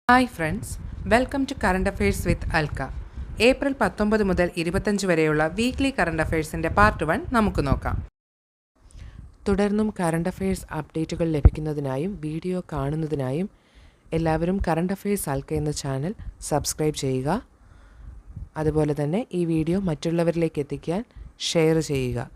Hi friends, welcome to current affairs with Alka. April 19 മുതൽ 25 വരെയുള്ള weekly current അഫയേഴ്സിൻ്റെ part 1 നമുക്ക് നോക്കാം. തുടർന്നും കറണ്ട് അഫയേഴ്സ് അപ്ഡേറ്റുകൾ ലഭിക്കുന്നതിനായും വീഡിയോ കാണുന്നതിനായും എല്ലാവരും കറണ്ട് അഫയേഴ്സ് അൽക്ക എന്ന ചാനൽ സബ്സ്ക്രൈബ് ചെയ്യുക. അതുപോലെ തന്നെ ഈ വീഡിയോ മറ്റുള്ളവരിലേക്ക് എത്തിക്കാൻ ഷെയർ ചെയ്യുക.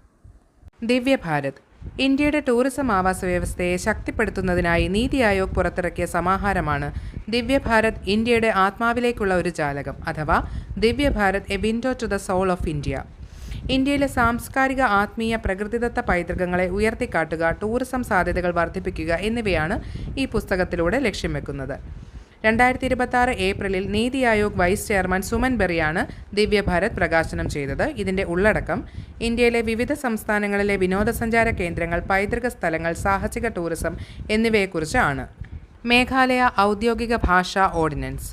ദിവ്യ ഭാരത് ഇന്ത്യയുടെ ടൂറിസം ആവാസ വ്യവസ്ഥയെ ശക്തിപ്പെടുത്തുന്നതിനായി നീതി ആയോഗ് പുറത്തിറക്കിയ സമാഹാരമാണ് ദിവ്യ ഭാരത്, ഇന്ത്യയുടെ ആത്മാവിലേക്കുള്ള ഒരു ജാലകം അഥവാ Divya Bharat, a window to the soul of India. ഇന്ത്യയിലെ സാംസ്കാരിക, ആത്മീയ, പ്രകൃതിദത്ത പൈതൃകങ്ങളെ ഉയർത്തിക്കാട്ടുക, ടൂറിസം സാധ്യതകൾ വർദ്ധിപ്പിക്കുക എന്നിവയാണ് ഈ പുസ്തകത്തിലൂടെ ലക്ഷ്യം വെക്കുന്നത്. 2026 ഏപ്രിലിൽ നീതി ആയോഗ് വൈസ് ചെയർമാൻ സുമൻ ബെറിയാണ് ദിവ്യ ഭാരത് പ്രകാശനം ചെയ്തത്. ഇതിൻ്റെ ഉള്ളടക്കം ഇന്ത്യയിലെ വിവിധ സംസ്ഥാനങ്ങളിലെ വിനോദസഞ്ചാര കേന്ദ്രങ്ങൾ, പൈതൃക സ്ഥലങ്ങൾ, സാഹസിക ടൂറിസം എന്നിവയെക്കുറിച്ചാണ്. മേഘാലയ ഔദ്യോഗിക ഭാഷാ ഓർഡിനൻസ്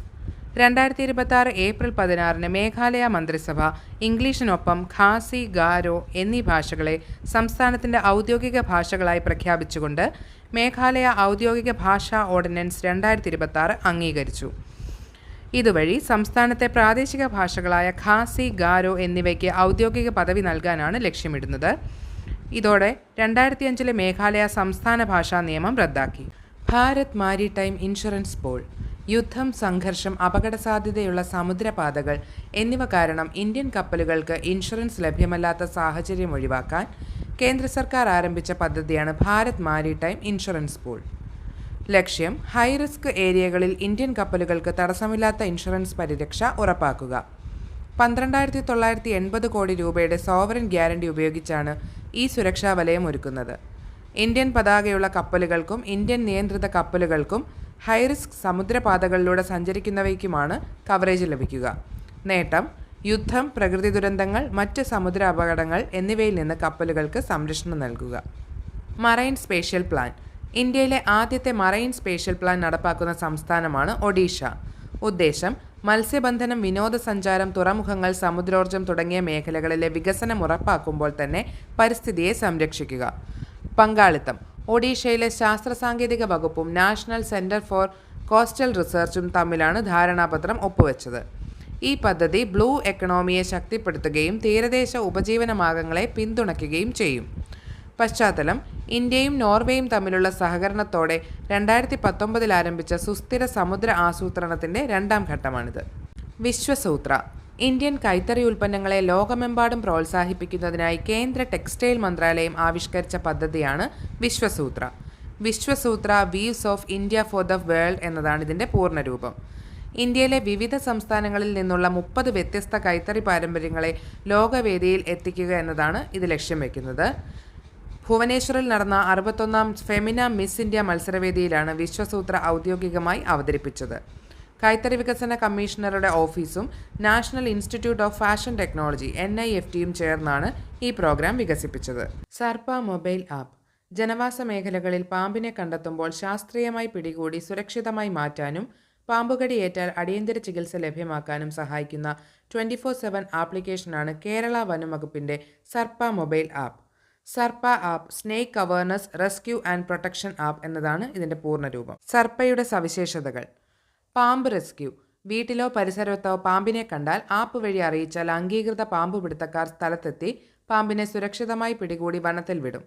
2026 ഏപ്രിൽ 16 മേഘാലയ മന്ത്രിസഭ ഇംഗ്ലീഷിനൊപ്പം ഖാസി, ഗാരോ എന്നീ ഭാഷകളെ സംസ്ഥാനത്തിൻ്റെ ഔദ്യോഗിക ഭാഷകളായി പ്രഖ്യാപിച്ചുകൊണ്ട് മേഘാലയ ഔദ്യോഗിക ഭാഷാ ഓർഡിനൻസ് 2026 അംഗീകരിച്ചു. ഇതുവഴി സംസ്ഥാനത്തെ പ്രാദേശിക ഭാഷകളായ ഖാസി, ഗാരോ എന്നിവയ്ക്ക് ഔദ്യോഗിക പദവി നൽകാനാണ് ലക്ഷ്യമിടുന്നത്. ഇതോടെ 2005 മേഘാലയ സംസ്ഥാന ഭാഷാ നിയമം റദ്ദാക്കി. ഭാരത് മാരിടൈം ഇൻഷുറൻസ് പോൾ യുദ്ധം, സംഘർഷം, അപകടസാധ്യതയുള്ള സമുദ്രപാതകൾ എന്നിവ കാരണം ഇന്ത്യൻ കപ്പലുകൾക്ക് ഇൻഷുറൻസ് ലഭ്യമല്ലാത്ത സാഹചര്യം ഒഴിവാക്കാൻ കേന്ദ്ര സർക്കാർ ആരംഭിച്ച പദ്ധതിയാണ് ഭാരത് മാരിടൈം ഇൻഷുറൻസ് പൂൾ. ലക്ഷ്യം ഹൈ റിസ്ക് ഏരിയകളിൽ ഇന്ത്യൻ കപ്പലുകൾക്ക് തടസ്സമില്ലാത്ത ഇൻഷുറൻസ് പരിരക്ഷ ഉറപ്പാക്കുക. 12,980 കോടി രൂപയുടെ സോവറിൻ ഗ്യാരണ്ടി ഉപയോഗിച്ചാണ് ഈ സുരക്ഷാ വലയം ഒരുക്കുന്നത്. ഇന്ത്യൻ പതാകയുള്ള കപ്പലുകൾക്കും ഇന്ത്യൻ നിയന്ത്രിത കപ്പലുകൾക്കും ഹൈറിസ്ക് സമുദ്രപാതകളിലൂടെ സഞ്ചരിക്കുന്നവയ്ക്കുമാണ് കവറേജ് ലഭിക്കുക. നേട്ടം: യുദ്ധം, പ്രകൃതി ദുരന്തങ്ങൾ, മറ്റ് സമുദ്ര അപകടങ്ങൾ എന്നിവയിൽ നിന്ന് കപ്പലുകൾക്ക് സംരക്ഷണം നൽകുക. മറൈൻ സ്പേഷ്യൽ പ്ലാൻ ഇന്ത്യയിലെ ആദ്യത്തെ മറൈൻ സ്പേഷ്യൽ പ്ലാൻ നടപ്പാക്കുന്ന സംസ്ഥാനമാണ് ഒഡീഷ. ഉദ്ദേശം മത്സ്യബന്ധനം, വിനോദസഞ്ചാരം, തുറമുഖങ്ങൾ, സമുദ്രോർജ്ജം തുടങ്ങിയ മേഖലകളിലെ വികസനം ഉറപ്പാക്കുമ്പോൾ തന്നെ പരിസ്ഥിതിയെ സംരക്ഷിക്കുക. പങ്കാളിത്തം ഒഡീഷയിലെ ശാസ്ത്ര സാങ്കേതിക വകുപ്പും നാഷണൽ സെൻറ്റർ ഫോർ കോസ്റ്റൽ റിസർച്ചും തമ്മിലാണ് ധാരണാപത്രം ഒപ്പുവെച്ചത്. ഈ പദ്ധതി ബ്ലൂ എക്കണോമിയെ ശക്തിപ്പെടുത്തുകയും തീരദേശ ഉപജീവന മാർഗങ്ങളെ പിന്തുണയ്ക്കുകയും ചെയ്യും. പശ്ചാത്തലം: ഇന്ത്യയും നോർവേയും തമ്മിലുള്ള സഹകരണത്തോടെ 2019 ആരംഭിച്ച സുസ്ഥിര സമുദ്ര ആസൂത്രണത്തിൻ്റെ 2ാം ഘട്ടമാണിത്. വിശ്വസൂത്ര ഇന്ത്യൻ കൈത്തറി ഉൽപ്പന്നങ്ങളെ ലോകമെമ്പാടും പ്രോത്സാഹിപ്പിക്കുന്നതിനായി കേന്ദ്ര ടെക്സ്റ്റൈൽ മന്ത്രാലയം ആവിഷ്കരിച്ച പദ്ധതിയാണ് Vishwasutra. Vishwasutra weaves of India for the world എന്നതാണ് ഇതിൻ്റെ പൂർണ്ണരൂപം. ഇന്ത്യയിലെ വിവിധ സംസ്ഥാനങ്ങളിൽ നിന്നുള്ള 30 വ്യത്യസ്ത കൈത്തറി പാരമ്പര്യങ്ങളെ ലോകവേദിയിൽ എത്തിക്കുക എന്നതാണ് ഇത് ലക്ഷ്യം വയ്ക്കുന്നത്. ഭുവനേശ്വറിൽ നടന്ന 61ാം ഫെമിന മിസ് ഇന്ത്യ മത്സരവേദിയിലാണ് വിശ്വസൂത്ര ഔദ്യോഗികമായി അവതരിപ്പിച്ചത്. കൈത്തറി വികസന കമ്മീഷണറുടെ ഓഫീസും National Institute of Fashion Technology NIFTയും ചേർന്നാണ് ഈ പ്രോഗ്രാം വികസിപ്പിച്ചത്. സർപ്പ മൊബൈൽ ആപ്പ് ജനവാസ മേഖലകളിൽ പാമ്പിനെ കണ്ടെത്തുമ്പോൾ ശാസ്ത്രീയമായി പിടികൂടി സുരക്ഷിതമായി മാറ്റാനും പാമ്പുകടി ഏറ്റാൽ അടിയന്തര ചികിത്സ ലഭ്യമാക്കാനും സഹായിക്കുന്ന 24/7 ആപ്ലിക്കേഷനാണ് കേരള വനം വകുപ്പിൻ്റെ Sarpa mobile app. Sarpa app snake awareness, rescue and protection app എന്നതാണ് ഇതിൻ്റെ പൂർണ്ണരൂപം. സർപ്പയുടെ സവിശേഷതകൾ: പാമ്പ് റെസ്ക്യൂ വീട്ടിലോ പരിസരത്തോ പാമ്പിനെ കണ്ടാൽ ആപ്പ് വഴി അറിയിച്ചാൽ അംഗീകൃത പാമ്പുപിടുത്തക്കാർ സ്ഥലത്തെത്തി പാമ്പിനെ സുരക്ഷിതമായി പിടികൂടി വനത്തിൽ വിടും.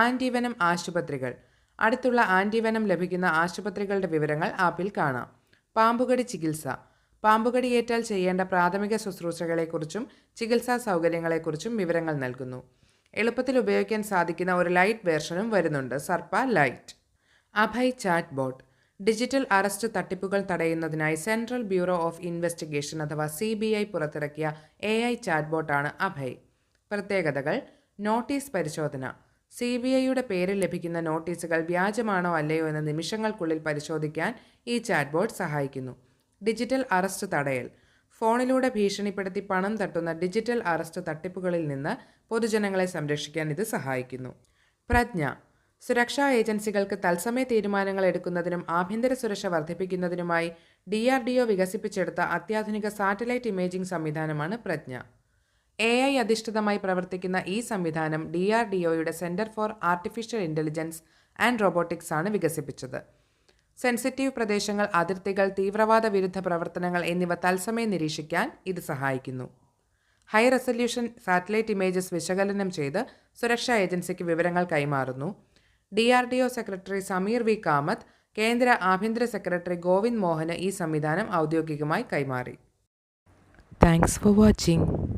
ആൻറ്റിവനം ആശുപത്രികൾ അടുത്തുള്ള ആൻറ്റിവനം ലഭിക്കുന്ന ആശുപത്രികളുടെ വിവരങ്ങൾ ആപ്പിൽ കാണാം. പാമ്പുകടി ചികിത്സ പാമ്പുകടിയേറ്റാൽ ചെയ്യേണ്ട പ്രാഥമിക ശുശ്രൂഷകളെക്കുറിച്ചും ചികിത്സാ സൗകര്യങ്ങളെക്കുറിച്ചും വിവരങ്ങൾ നൽകുന്നു. എളുപ്പത്തിൽ ഉപയോഗിക്കാൻ സാധിക്കുന്ന ഒരു ലൈറ്റ് വേർഷനും വരുന്നുണ്ട്, Sarpa lite. Abhay chat bot digital arrest തട്ടിപ്പുകൾ തടയുന്നതിനായി സെൻട്രൽ ബ്യൂറോ ഓഫ് ഇൻവെസ്റ്റിഗേഷൻ അഥവാ CBI പുറത്തിറക്കിയ AI ചാറ്റ്ബോട്ടാണ് അഭയ്. പ്രത്യേകതകൾ: നോട്ടീസ് പരിശോധന CBIയുടെ പേരിൽ ലഭിക്കുന്ന നോട്ടീസുകൾ വ്യാജമാണോ അല്ലയോ എന്ന് നിമിഷങ്ങൾക്കുള്ളിൽ പരിശോധിക്കാൻ ഈ ചാറ്റ്ബോട്ട് സഹായിക്കുന്നു. ഡിജിറ്റൽ അറസ്റ്റ് തടയൽ ഫോണിലൂടെ ഭീഷണിപ്പെടുത്തി പണം തട്ടുന്ന ഡിജിറ്റൽ അറസ്റ്റ് തട്ടിപ്പുകളിൽ നിന്ന് പൊതുജനങ്ങളെ സംരക്ഷിക്കാൻ ഇത് സഹായിക്കുന്നു. പ്രജ്ഞ സുരക്ഷാ ഏജൻസികൾക്ക് തത്സമയ തീരുമാനങ്ങൾ എടുക്കുന്നതിനും ആഭ്യന്തര സുരക്ഷ വർദ്ധിപ്പിക്കുന്നതിനുമായി DRDO വികസിപ്പിച്ചെടുത്ത അത്യാധുനിക സാറ്റലൈറ്റ് ഇമേജിംഗ് സംവിധാനമാണ് പ്രജ്ഞ. AI അധിഷ്ഠിതമായി പ്രവർത്തിക്കുന്ന ഈ സംവിധാനം DRDOയുടെ Centre for Artificial Intelligence and Robotics ആണ് വികസിപ്പിച്ചത്. സെൻസിറ്റീവ് പ്രദേശങ്ങൾ, അതിർത്തികൾ, തീവ്രവാദ വിരുദ്ധ പ്രവർത്തനങ്ങൾ എന്നിവ തത്സമയം നിരീക്ഷിക്കാൻ ഇത് സഹായിക്കുന്നു. ഹൈ റെസല്യൂഷൻ സാറ്റലൈറ്റ് ഇമേജസ് വിശകലനം ചെയ്ത് സുരക്ഷാ ഏജൻസിക്ക് വിവരങ്ങൾ കൈമാറുന്നു. DRDO secretary Sameer V Kamath കേന്ദ്ര ആഭ്യന്തര സെക്രട്ടറി ഗോവിന്ദ് മോഹന് ഈ സംവിധാനം ഔദ്യോഗികമായി കൈമാറി. Thanks for watching.